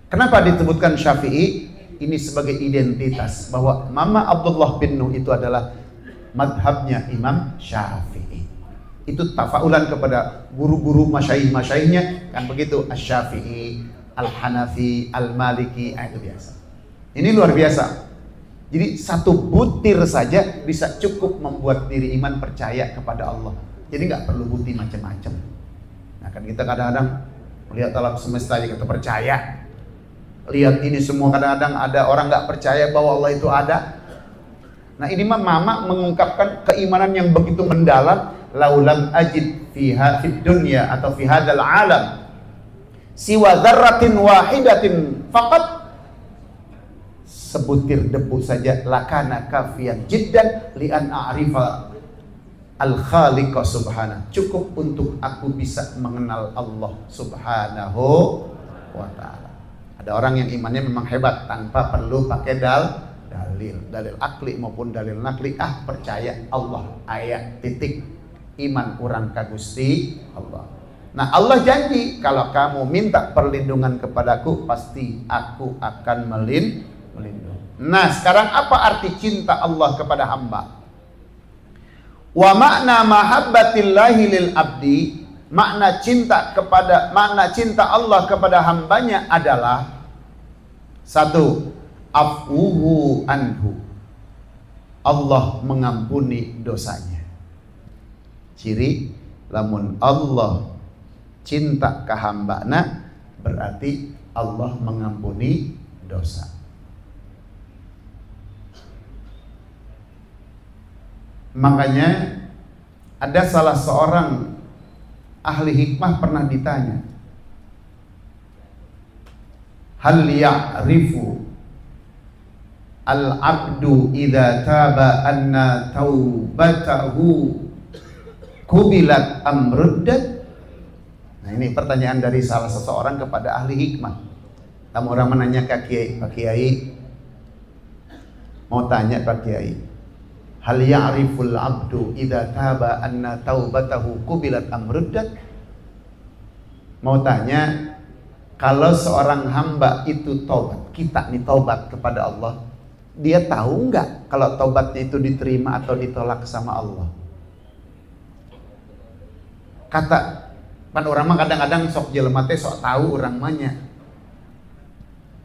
Kenapa disebutkan Syafi'i? Ini sebagai identitas bahwa Mama Abdullah bin Nuh itu adalah madhabnya Imam Syafi'i. Itu tafaulan kepada guru-guru masyaih-masyaihnya, kan begitu, Asy-Syafi'i, Al-Hanafi, Al-Maliki, itu biasa. Ini luar biasa. Jadi satu butir saja bisa cukup membuat diri iman percaya kepada Allah. Jadi nggak perlu bukti macam-macam. Nah kan kita kadang-kadang melihat alam semesta aja kita percaya. Lihat ini semua kadang-kadang ada orang nggak percaya bahwa Allah itu ada. Nah ini Mama mengungkapkan keimanan yang begitu mendalam. Laulam ajid fiha fid dunya atau fi hadzal alam siwa dzarratin wahidatin faqat, sebutir debu saja, lakana kafiyan jiddan li an a'rifa al-khaliq subhanahu, cukup untuk aku bisa mengenal Allah Subhanahu wa ta'ala. Ada orang yang imannya memang hebat tanpa perlu pakai dalil akli maupun dalil nakli, percaya Allah ayat titik, iman kurang ka Gusti Allah. Nah Allah janji kalau kamu minta perlindungan kepadaku pasti aku akan melindungi. Nah sekarang apa arti cinta Allah kepada hamba? Wa makna mahabbatillahi lil abdi, makna cinta Allah kepada hambanya adalah satu, afuhu anhu, Allah mengampuni dosanya. Ciri lamun Allah cinta ke hambana berarti Allah mengampuni dosa. Makanya ada salah seorang ahli hikmah pernah ditanya, hal ya'rifu al-abdu idza taba anna taubatahu kubilat amruddat? Nah ini pertanyaan dari salah seseorang kepada ahli hikmah. Kamu orang menanya ke Pak Kiai, mau tanya Pak Kiai, hal ya'riful abdu idza taba anna taubatahu kubilat amruddat? Mau tanya, kalau seorang hamba itu taubat, kita nih taubat kepada Allah, dia tahu nggak kalau taubatnya itu diterima atau ditolak sama Allah? Kata pan orang mah kadang-kadang sok jelema teh sok tahu urang mah nya.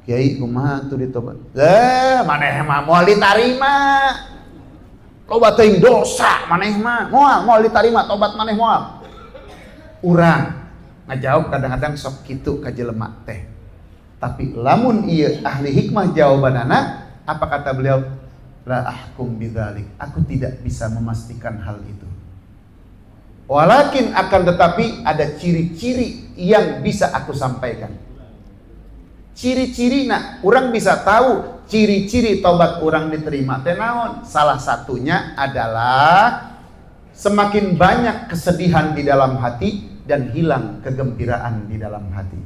Kiai kumaha tuh ditobat? Maneh mah moal ditarima. Loba teuing dosa maneh mah moal ditarima tobat maneh moal. Urang ngajawab kadang-kadang sok kitu ka jelema teh. Tapi lamun ieu ahli hikmah jawabanana, apa kata beliau? La ahkum bidzalik. Aku tidak bisa memastikan hal itu. Walakin akan tetapi ada ciri-ciri yang bisa aku sampaikan. Ciri-ciri orang bisa tahu ciri-ciri tobat orang diterima teh naon? Salah satunya adalah semakin banyak kesedihan di dalam hati dan hilang kegembiraan di dalam hati.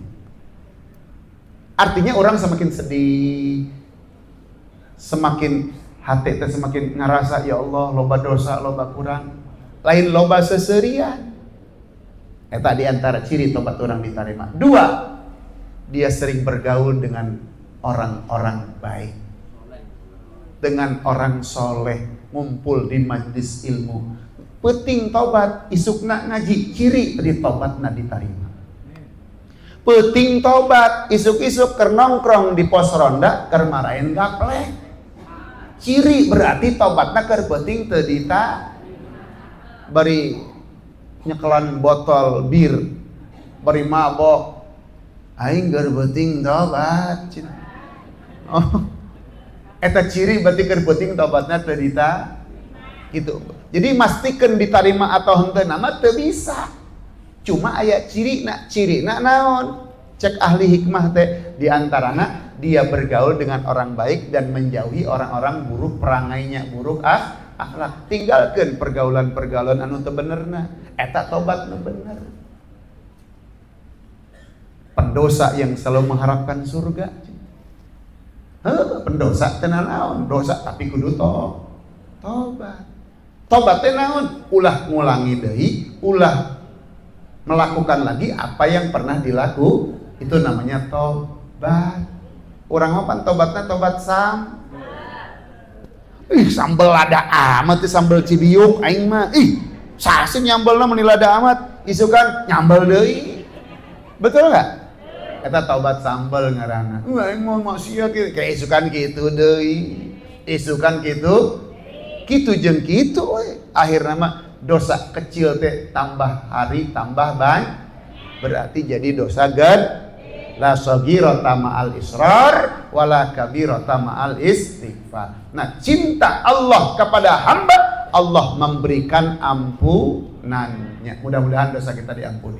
Artinya orang semakin sedih, semakin hati teh semakin ngerasa ya Allah loba dosa, loba kurang. Lain loba seserian. Eta di antara ciri tobat orang diterima. Dua, dia sering bergaul dengan orang-orang baik, dengan orang soleh, ngumpul di majlis ilmu. Penting tobat, isukna ngaji, ciri dari tobatna diterima. Penting tobat, isuk-isuk keur nongkrong di pos ronda keur marahin gaplek. Ciri berarti tobatna keur penting teu diterima. Bari nyekelan botol bir, bari mabok, aing keur beuting tobat. Oh, eta ciri berarti keur beuting tobatna teu gitu. Jadi mastikeun diterima atau henteu nama teu bisa. Cuma aya cirina naon? Cek ahli hikmah teh diantarana dia bergaul dengan orang baik dan menjauhi orang-orang buruk perangainya, buruk akhlak. Tinggalkan pergaulan-pergaulan anu teu benerna. Eta tobat nu bener. Pendosa yang selalu mengharapkan surga. Pendosa teh naon? Dosa tapi kudu tobat. Tobat teh naon? Ulah ngulangi deui, ulah melakukan lagi apa yang pernah dilaku. Itu namanya tobat. Urang apa tobatnya? Tobat sambel lada amat sambel cibiuk aing mah. Sasin nyambelna mun lada amat, isukan nyambel deui. Betul enggak? Eta tobat sambel ngaranna. Aing mau maksiat kieu, isukan kitu deui. Isukan kitu jeung kitu we. Akhirna mah dosa kecil teh tambah hari tambah berarti jadi dosa gede. La saghirata ma'al israr wala kabirata ma'al istighfar. Nah, cinta Allah kepada hamba, Allah memberikan ampunannya. Mudah-mudahan dosa kita diampuni.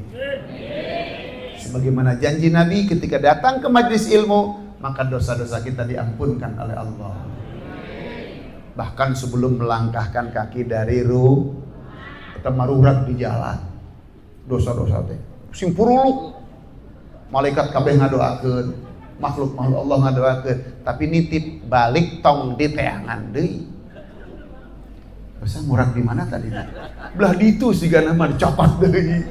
Sebagaimana janji Nabi ketika datang ke majlis ilmu, maka dosa-dosa kita diampunkan oleh Allah. Bahkan sebelum melangkahkan kaki dari kita marurat di jalan, dosa-dosa teh sing puruluk. Malaikat kabeh ngadoakeun, makhluk Allah ngadoakeun, tapi nitip balik tong diteangan deui. Dosa murah di mana tadi? Belah ditu sigana mah dicopot deui.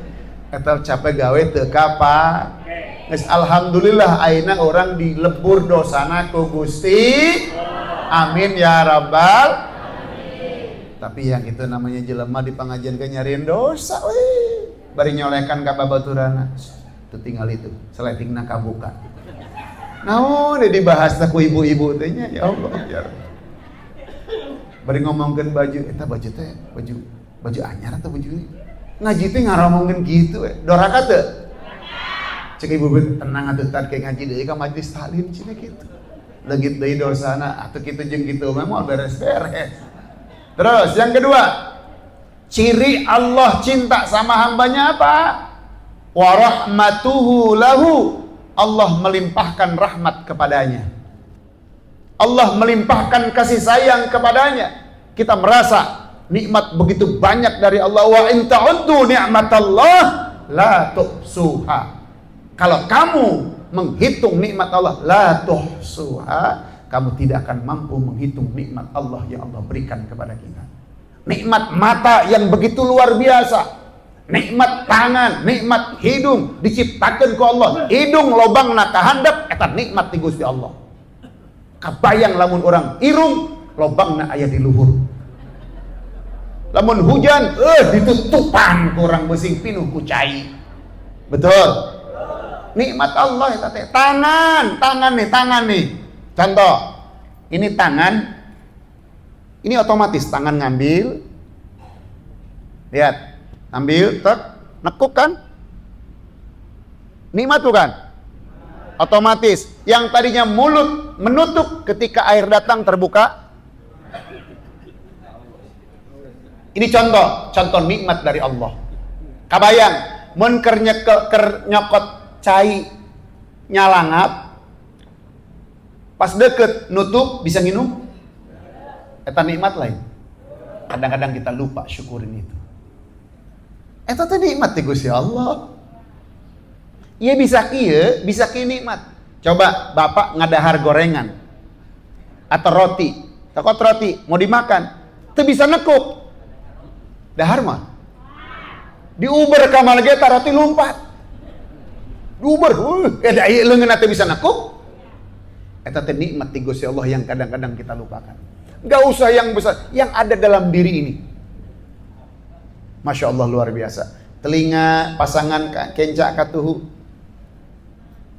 Eta capek gawe teu kapake. Geus alhamdulillah ayeuna orang dilebur dosana ku Gusti. Amin ya rabbal alamin. Tapi yang itu namanya jelema di pangajian ke nyariin dosa we. Bari nyolekan ka babaturana. Itu tinggal itu, seletingna kabuka. Naon dibahas ku ibu-ibu teh nya ya Allah ya. Bari ngomongkeun baju, eta baju teh baju anyar atau baju ini? Ngaji teh ngaromongkeun kitu we. Doraka teu? Cek ibu tenang atuh tad ke ngaji deui ka majelis taklim cenah kitu. Leungit deui dosana atuh kitu jeung kitu mah moal beres-beres. Terus yang kedua, ciri Allah cinta sama hambanya apa? Wa rahmatuhu lahu, Allah melimpahkan rahmat kepadanya. Allah melimpahkan kasih sayang kepadanya. Kita merasa nikmat begitu banyak dari Allah. Wa in ta'uddu ni'matallah la tuhsuha. Kalau kamu menghitung nikmat Allah, la tuhsuha, kamu tidak akan mampu menghitung nikmat Allah yang Allah berikan kepada kita. Nikmat mata yang begitu luar biasa. Nikmat tangan, nikmat hidung diciptakan ku Allah. Hidung lobang na kahandap eta nikmat ti Gusti Allah. Kabayang lamun orang irung lobangna aya di luhur. Lamun hujan ditutupan ku urang beusing pinuh ku cai. Betul? Nikmat Allah eta teh. Tangan nih. Contoh. Ini tangan. Ini otomatis tangan ngambil. Lihat. Ambil, nekuk kan? Nikmat bukan? Otomatis. Yang tadinya mulut menutup ketika air datang terbuka. Ini contoh nikmat dari Allah. Kabayang, mun keur nyokot cai nyalangap, pas deket nutup bisa nginum. Eta nikmat lain. Kadang-kadang kita lupa syukurin itu. Eta teh nikmat ti Gusti Allah. Ieu bisa kieu nikmat. Coba bapak ngadahar gorengan atau roti, takut roti mau dimakan, teu bisa nekuk. Dahar mah. Diuber ka malgeta roti lompat. Diuber, da ieu leungeun teh bisa nekuk. Eta teh nikmat ti Gusti Allah yang kadang-kadang kita lupakan. Enggak usah yang besar, yang ada dalam diri ini. Masya Allah luar biasa. Telinga pasangan kenca katuhu,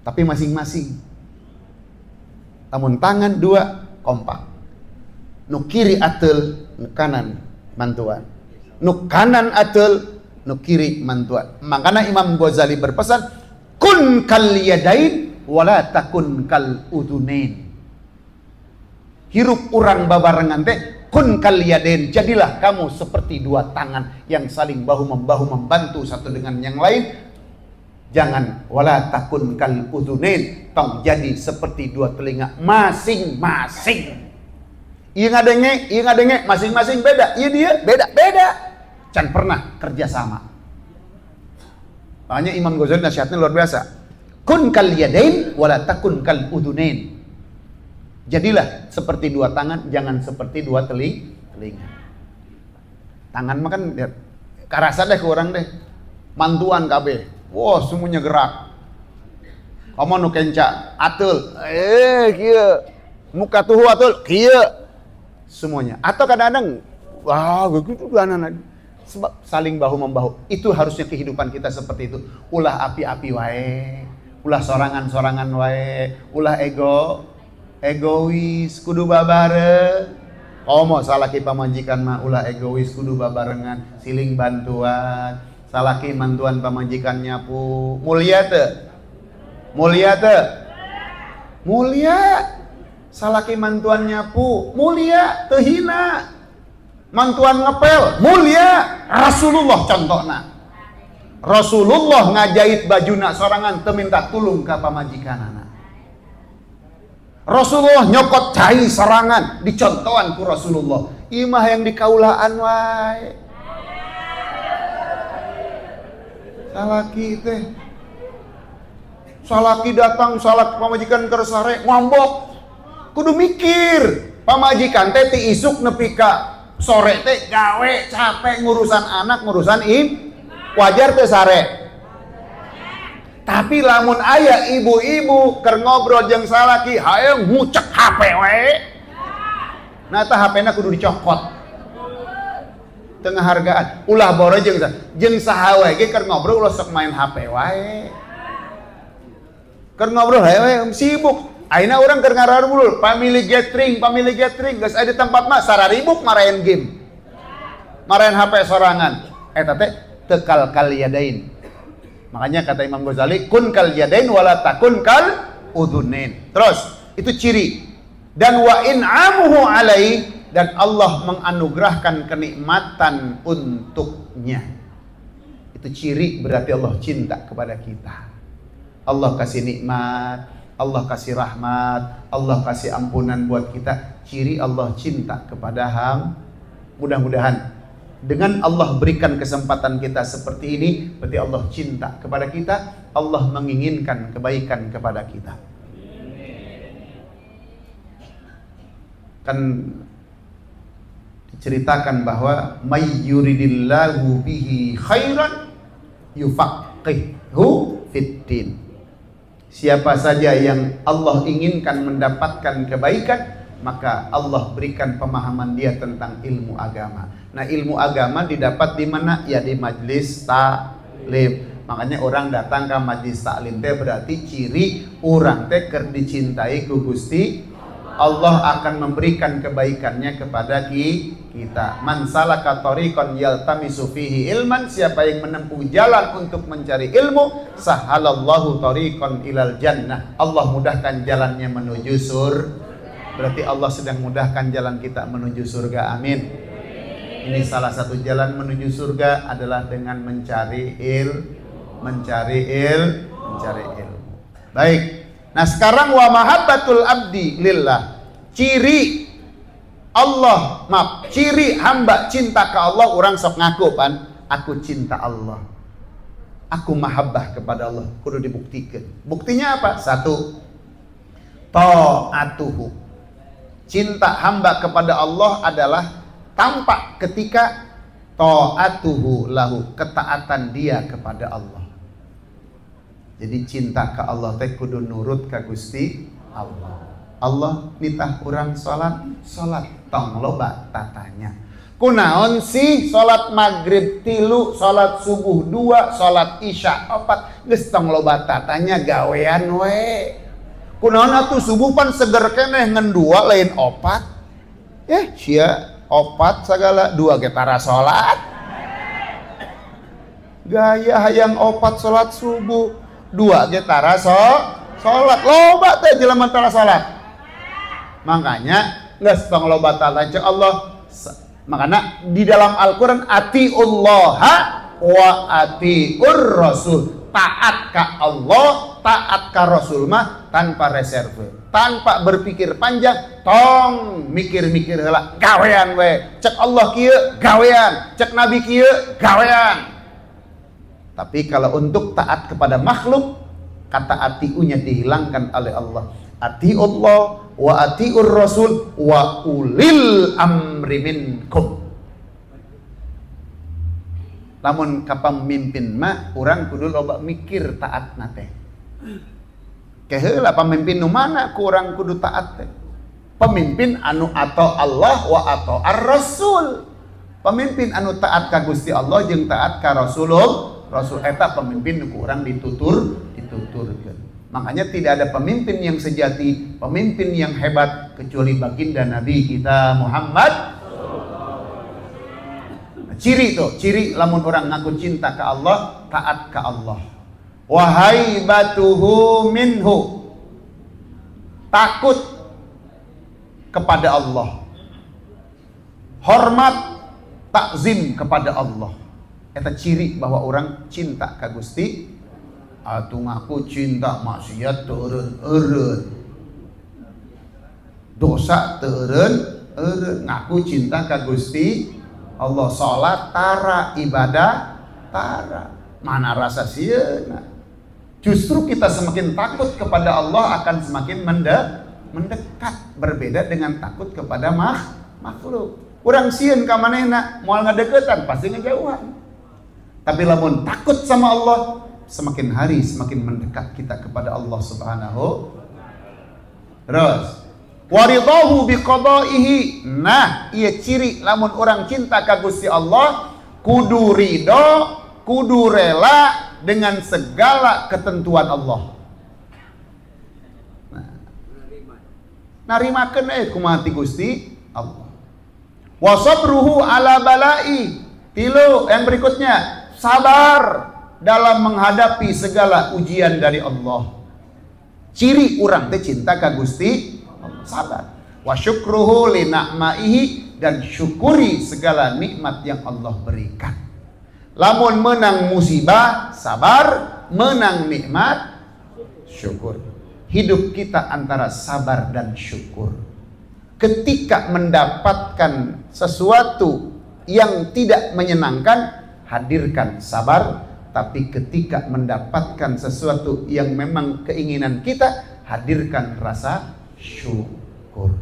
tapi masing-masing. Namun tangan dua kompak. Nu kiri atul, nu kanan mantuan. Nu kanan atul, nu kiri mantuan. Makanya Imam Ghazali berpesan, kun kal yadain wala takun kal udunain. Hirup urang babarengan teh kun kal yadain, jadilah kamu seperti dua tangan yang saling bahu-membahu membantu satu dengan yang lain. Jangan wala takun kal udhunain, tong jadi seperti dua telinga masing-masing. Ieu ngadenge, masing-masing beda. Ieu dia beda. Can pernah kerjasama. Makanya Imam Ghazali nasihatnya luar biasa. Kun kal yadain wala takun kal udhunain. Jadilah seperti dua tangan, jangan seperti dua telinga. Tangan mah kan karasa deh ke orang deh. Mantuan kabeh. Wah, semuanya gerak. Kamu nu kenca, atul. Kieu. Muka tuhu atul, kieu. Semuanya. Atau kadang-kadang wah, begitu anak-anak. Sebab saling bahu-membahu. Itu harusnya kehidupan kita seperti itu. Ulah api-api wae. Ulah sorangan-sorangan wae. Ulah egois kudu babare. Komo salaki pamajikan mah ulah egois kudu babarengan, siling bantuan. Salaki mantuan pamajikan nyapu. Mulia teu? Mulia. Salaki mantuan nyapu, mulia, teu hina. Mantuan ngepel, mulia. Rasulullah contohna. Rasulullah ngajait bajuna sorangan teu minta tulung ka pamajikanana. Rasulullah nyokot cai sorangan dicontohan ku Rasulullah. Imah yang dikaulaan wae. Salaki datang, salak pamajikan kersare ngambok. Kudu mikir, pamajikan teh ti isuk nepi ka sore teh gawe capek ngurusan anak, ngurusan wajar teh sare. Tapi lamun aya ibu-ibu keur ngobrol jeung salaki, hayang ngucek HP we. Nah tah HP-na kudu dicokot. Tengah hargaan, ulah boro jeung saha we ge keur ngobrol ulah sok main HP wae. Keur ngobrol hae sibuk. Ayeuna urang keur ngararubul, family gathering, geus aya di tempat mah sararibuk marahin game. Marahin HP sorangan. Eta teh teu kal yadain. Makanya kata Imam Ghazali, kun kal yadain wala takun kal udhunain. Terus, itu ciri. Dan wa in'amuhu alaihi, dan Allah menganugerahkan kenikmatan untuknya. Itu ciri berarti Allah cinta kepada kita. Allah kasih nikmat, Allah kasih rahmat, Allah kasih ampunan buat kita. Ciri Allah cinta kepada hamba. Mudah-mudahan dengan Allah berikan kesempatan kita seperti ini, berarti Allah cinta kepada kita. Allah menginginkan kebaikan kepada kita. Kan diceritakan bahwa may yuridillahu bihi khairan yufaqihu fiddin. Siapa saja yang Allah inginkan mendapatkan kebaikan, maka Allah berikan pemahaman dia tentang ilmu agama. Nah, ilmu agama didapat di mana? Ya di majlis taklim. Makanya orang datang ke majlis taklim teh berarti ciri orang teh keur dicintai ku Gusti Allah, akan memberikan kebaikannya kepada kita. Man salaka tariqan yaltamisu fihi ilman, siapa yang menempuh jalan untuk mencari ilmu, sahalallahu tariqan ilal jannah, Allah mudahkan jalannya menuju surga. Berarti Allah sedang mudahkan jalan kita menuju surga. Amin. Ini salah satu jalan menuju surga adalah dengan mencari ilmu. Baik. Nah sekarang wa mahabbatul abdi lillah. Ciri Allah, ciri hamba cinta ke Allah, orang sok ngaku pan, aku cinta Allah. Aku mahabbah kepada Allah, kudu dibuktikan. Buktinya apa? Satu, ta'atuhu. Cinta hamba kepada Allah adalah tampak ketika ta'atuhu lahu, ketaatan dia kepada Allah. Jadi cinta ke Allah teh kudu nurut ka Gusti Allah. Allah nitah urang salat tong loba tatanya. Kunaon sih salat maghrib 3, salat subuh 2, salat isya 4, geus tong loba tatanya gawean we. Kunaon atuh subuh pan seger keneh ngan 2 lain 4. Sia 4 sagala 2 ge tara salat. Gaya hayang 4 salat subuh, 2 ge tara salat. Loba teh jelema tara salat. Makanya geus tong loba tata cek Allah, Makanya di dalam Al-Quran atiullaha wa atiur rasul, taat ka Allah, taat ka Rasul mah tanpa reserve, tanpa berpikir panjang, tong mikir-mikir heula, gawean we, cek Allah kieu gawean, cek Nabi kieu gawean. Tapi kalau untuk taat kepada makhluk, kata atiunya dihilangkan oleh Allah. Atiullah wa atiur rasul wa ulil amri minkum. Lamun ka pamimpin mah urang kudu loba mikir taat nate. Keheula pamimpin nu mana ku urang kudu taat teh. Pemimpin anu atau Allah wa atau ar-rasul. Pemimpin anu taat ka Gusti Allah jeung taat ka Rasulullah. Rasul eta pemimpin nu ku urang dituturkeun. Makanya tidak ada pemimpin yang sejati, pemimpin yang hebat kecuali baginda Nabi kita Muhammad. Ciri tuh, ciri lamun orang ngaku cinta ke Allah, taat ke Allah. Wahai batuhu minhu, takut kepada Allah, hormat takzim kepada Allah. Eta ciri bahwa orang cinta ka Gusti. Atuh ngaku cinta maksiat teu eureun, dosa teu eureun, ngaku cinta ka Gusti Allah, salat tara, ibadah tara, mana rasa sieuna. Justru kita semakin takut kepada Allah akan semakin mendekat, berbeda dengan takut kepada makhluk. Urang sieun ka manehna moal ngadeuketan pasti ngejauhan. Tapi lamun takut sama Allah, semakin hari semakin mendekat kita kepada Allah Subhanahu. Terus waridahu biqadaihi. Nah, ieu ciri lamun orang cinta ka Gusti Allah, kudu ridho, kudu rela dengan segala ketentuan Allah. Nah, narimakeun kumaha ti Gusti Allah. Wa sabruhu ala balai. Tilu yang berikutnya, sabar dalam menghadapi segala ujian dari Allah. Ciri urang teh cinta ka Gusti Allah, sabar. Wa syukruhu li na'maihi, dan syukuri segala nikmat yang Allah berikan. Lamun menang musibah, sabar, menang nikmat, syukur. Hidup kita antara sabar dan syukur. Ketika mendapatkan sesuatu yang tidak menyenangkan, hadirkan sabar. Tapi ketika mendapatkan sesuatu yang memang keinginan kita, hadirkan rasa syukur.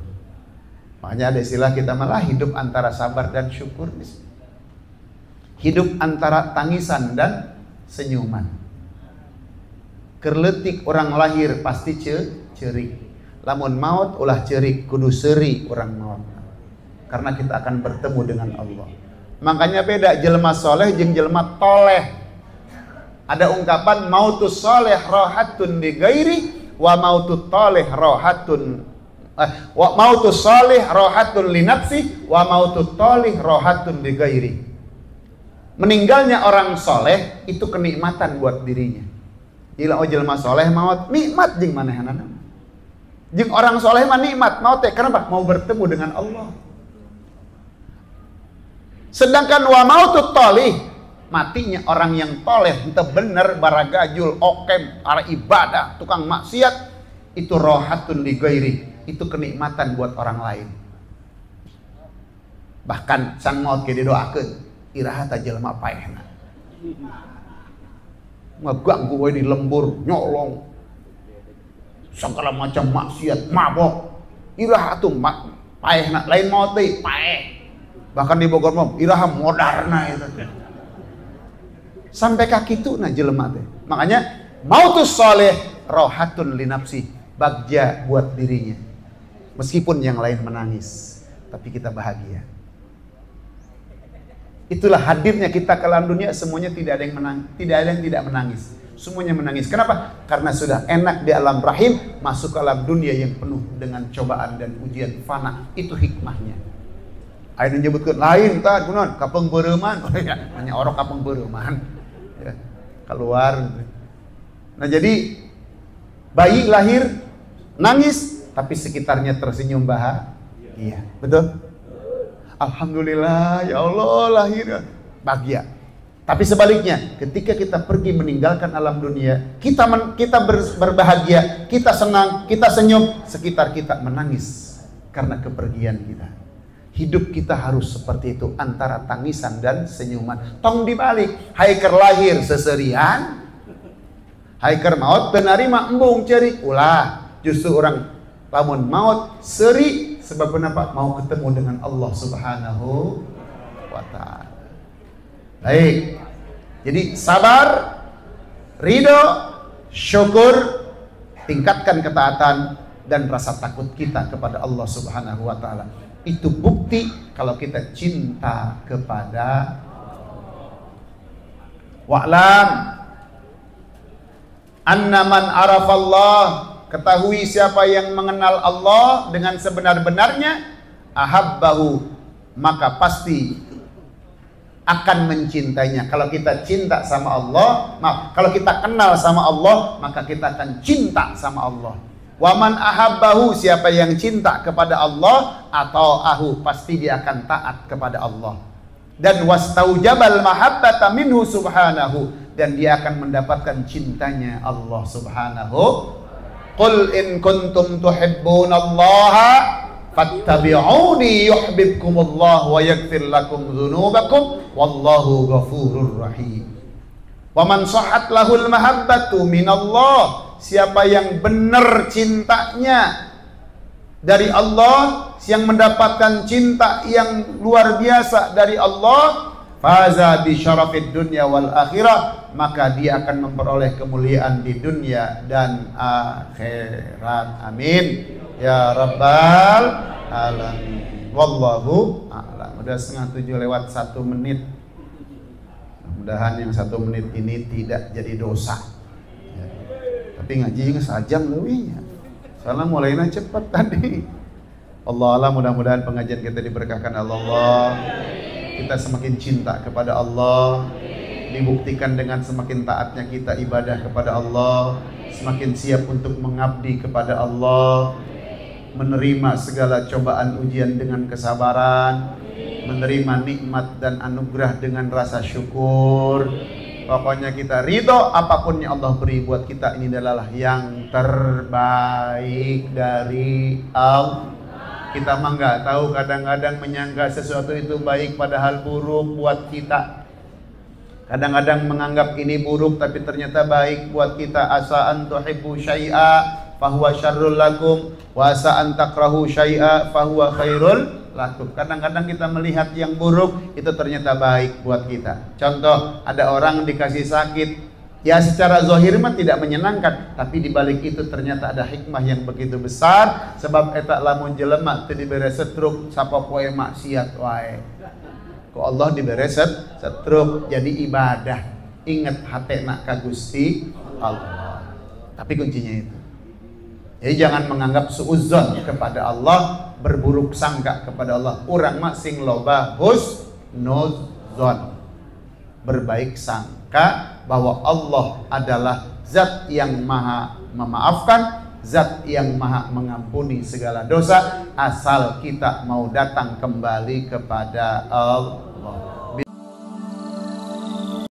Makanya ada istilah kita malah hidup antara sabar dan syukur. Hidup antara tangisan dan senyuman. Kerletik orang lahir pasti cerik. Lamun maut ulah cerik, kudu seri orang maut. Karena kita akan bertemu dengan Allah. Makanya beda jelema soleh jeung jelema toleh. Ada ungkapan mautus soleh rohatun di gairi, wa mautut toleh rohatun, wa mautus soleh rohatun li nafsi, wa mautut toleh rohatun di gairi. Meninggalnya orang soleh itu kenikmatan buat dirinya. Ila jelema soleh maut nikmat jeung manehanana. Jeung orang soleh mah nikmat maut teh kenapa? Mau bertemu dengan Allah. Sedangkan wa mautut toleh, matinya orang yang toleh, ente bener baragajul, okem, para ibadah, tukang maksiat, itu rohatun li gairi, itu kenikmatan buat orang lain. Bahkan sang maut ge didoakeun, iraha ta jelema paehna. Ngeganggu we di lembur, nyolong, segala macam maksiat, mabok, iraha tuh paehna, lain maut deui paeh. Bahkan di Bogor mah iraha modarna eta teh. Sampai kaki itu nah jelema teh. Makanya mautus soleh rohatun li nafsi, bagja buat dirinya. Meskipun yang lain menangis, tapi kita bahagia. Itulah hadirnya kita ke alam dunia, semuanya tidak ada yang menangis, tidak ada yang tidak menangis. Semuanya menangis. Kenapa? Karena sudah enak di alam rahim, masuk ke alam dunia yang penuh dengan cobaan dan ujian fana. Itu hikmahnya. Ayeuna nyebutkeun lain tah kunaon? Kapeng beureman. Oh ya, hanya orok kapeng beureman. Ya, keluar. Nah jadi bayi lahir nangis tapi sekitarnya tersenyum bahagia. Betul? Alhamdulillah ya Allah lahir, bahagia. Tapi sebaliknya, ketika kita pergi meninggalkan alam dunia, kita berbahagia, kita senang, kita senyum, sekitar kita menangis karena kepergian kita. Hidup kita harus seperti itu, antara tangisan dan senyuman. Tong dibalik, haiker lahir seserian, haiker maut penarima embung ceri ulah. Justru orang lamun maut seri, sebab kenapa? Mau ketemu dengan Allah Subhanahu wa ta'ala. Baik, jadi sabar, ridho, syukur, tingkatkan ketaatan dan rasa takut kita kepada Allah Subhanahu wa ta'ala. Itu bukti kalau kita cinta kepada wa'lam anna man arafallah, ketahui siapa yang mengenal Allah dengan sebenar-benarnya, ahabbahu, maka pasti akan mencintainya. Kalau kita cinta sama Allah, kalau kita kenal sama Allah, maka kita akan cinta sama Allah. Waman ahabbahu, siapa yang cinta kepada Allah, atau ahu, pasti dia akan taat kepada Allah. Dan wastaujabal mahabbata minhu subhanahu, dan dia akan mendapatkan cintanya Allah Subhanahu. Qul in kuntum tuhibbunallaha fattabi'uni yuhibbukumullah wa yaghfir lakum dzunubakum wallahu ghafurur rahim. Wa man sahhat lahul mahabbatu minallah, siapa yang benar cintanya dari Allah, yang mendapatkan cinta yang luar biasa dari Allah, faza bi syarafid dunya wal akhirah, maka dia akan memperoleh kemuliaan di dunia dan akhirat. Amin ya rabbal alamin. Wallahu a'lam. Udah 6:30 1 menit. Mudah-mudahan yang 1 menit ini tidak jadi dosa ya. Tapi ngaji sajam lebihnya, soalnya mulainya cepat tadi. Allah alam, mudah-mudahan pengajian kita diberkahkan Allah. Kita semakin cinta kepada Allah, dibuktikan dengan semakin taatnya kita ibadah kepada Allah, semakin siap untuk mengabdi kepada Allah, menerima segala cobaan ujian dengan kesabaran, menerima nikmat dan anugerah dengan rasa syukur. Pokoknya kita ridho apapun yang Allah beri buat kita, ini adalah yang terbaik dari Allah. Kita mah nggak tahu, kadang-kadang menyangka sesuatu itu baik padahal buruk buat kita. Kadang-kadang menganggap ini buruk tapi ternyata baik buat kita. Asa an tuhibbu syai'a fahuwa syarrul lakum wa asa an takrahu syai'a fahuwa khairul lakum. Kadang-kadang kita melihat yang buruk itu ternyata baik buat kita. Contoh, ada orang dikasih sakit, ya secara zahir mah tidak menyenangkan, tapi di balik itu ternyata ada hikmah yang begitu besar. Sebab eta lamun jelema teu dibere stroke sapopoe maksiat wae, ku Allah dibere stroke jadi ibadah. Ingat hatena ka Gusti Allah. Tapi kuncinya itu. Jadi jangan menganggap suudzon kepada Allah, berburuk sangka kepada Allah. Urang mah sing loba husnuzon, berbaik sangka bahwa Allah adalah zat yang maha memaafkan, zat yang maha mengampuni segala dosa, asal kita mau datang kembali kepada Allah.